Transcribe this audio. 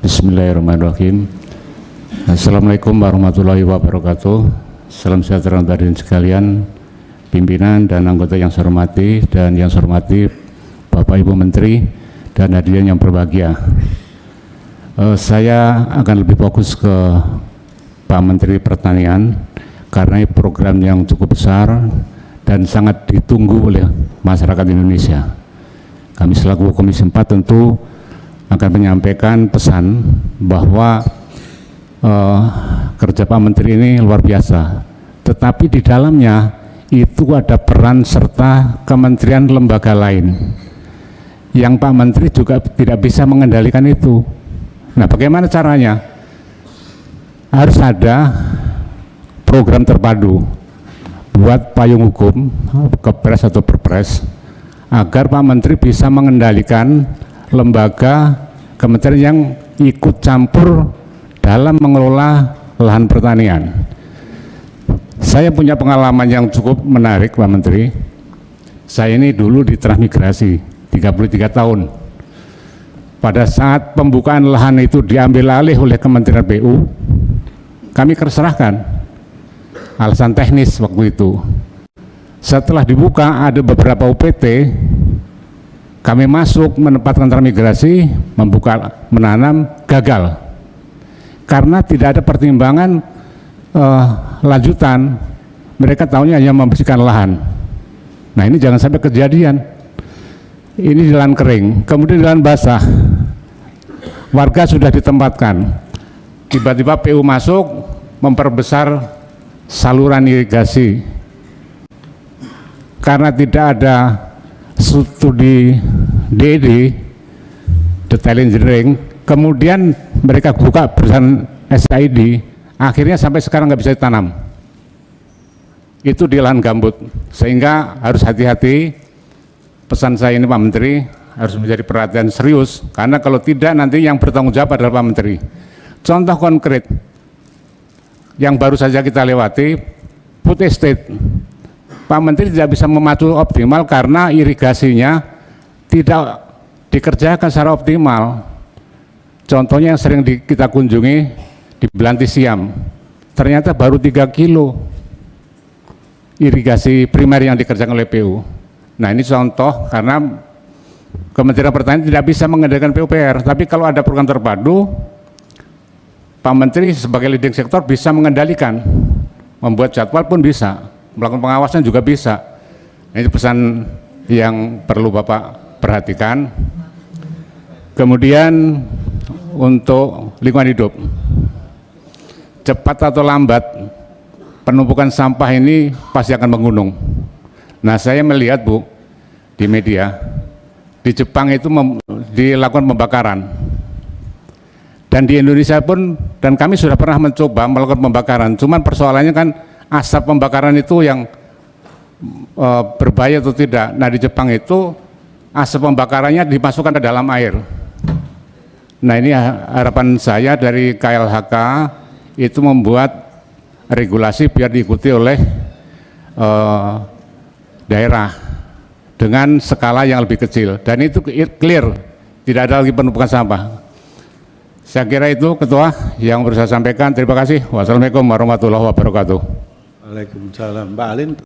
Bismillahirrahmanirrahim. Assalamualaikum warahmatullahi wabarakatuh. Salam sejahtera untuk hadirin sekalian, pimpinan dan anggota yang saya hormati, dan yang saya hormati Bapak Ibu Menteri dan hadirin yang berbahagia. Saya akan lebih fokus ke Pak Menteri Pertanian karena ini program yang cukup besar dan sangat ditunggu oleh masyarakat Indonesia. Kami selaku Komisi 4 tentu akan menyampaikan pesan bahwa kerja Pak Menteri ini luar biasa, tetapi di dalamnya itu ada peran serta kementerian lembaga lain yang Pak Menteri juga tidak bisa mengendalikan itu. Nah, bagaimana caranya? Harus ada program terpadu buat payung hukum, kepres atau perpres, agar Pak Menteri bisa mengendalikan lembaga kementerian yang ikut campur dalam mengelola lahan pertanian. Saya punya pengalaman yang cukup menarik, Pak Menteri. Saya ini dulu di transmigrasi 33 tahun. Pada saat pembukaan lahan itu diambil alih oleh Kementerian PU, kami terserahkan. Alasan teknis waktu itu. Setelah dibuka ada beberapa UPT, kami masuk menempatkan transmigrasi, membuka menanam, gagal. Karena tidak ada pertimbangan lanjutan, mereka tahunya hanya membersihkan lahan. Nah, ini jangan sampai kejadian. Ini di lahan kering, kemudian di lahan basah, warga sudah ditempatkan. Tiba-tiba PU masuk, memperbesar saluran irigasi. Karena tidak ada studi DED, detail engineering, kemudian mereka buka perusahaan SID, akhirnya sampai sekarang nggak bisa ditanam. Itu di lahan gambut, sehingga harus hati-hati. Pesan saya ini Pak Menteri harus menjadi perhatian serius, karena kalau tidak nanti yang bertanggung jawab adalah Pak Menteri. Contoh konkret yang baru saja kita lewati, food estate. Pak Menteri tidak bisa memacu optimal karena irigasinya tidak dikerjakan secara optimal. Contohnya yang sering kita kunjungi di Belanti Siam, ternyata baru 3 kilo irigasi primer yang dikerjakan oleh PU. Nah, ini contoh karena Kementerian Pertanian tidak bisa mengendalikan PUPR, tapi kalau ada program terpadu, Pak Menteri sebagai leading sektor bisa mengendalikan, membuat jadwal pun bisa, melakukan pengawasan juga bisa. Nah, ini pesan yang perlu Bapak perhatikan. Kemudian untuk lingkungan hidup, cepat atau lambat penumpukan sampah ini pasti akan menggunung. Nah, saya melihat Bu di media, di Jepang itu dilakukan pembakaran, dan di Indonesia pun, dan kami sudah pernah mencoba melakukan pembakaran, cuman persoalannya kan asap pembakaran itu yang berbahaya atau tidak. Nah, di Jepang itu asap pembakarannya dimasukkan ke dalam air. Nah, ini harapan saya dari KLHK itu membuat regulasi biar diikuti oleh daerah dengan skala yang lebih kecil, dan itu clear, tidak ada lagi penumpukan sampah. Saya kira itu Ketua yang perlu saya sampaikan. Terima kasih. Wassalamualaikum warahmatullahi wabarakatuh. Waalaikumsalam. Mbak Alin.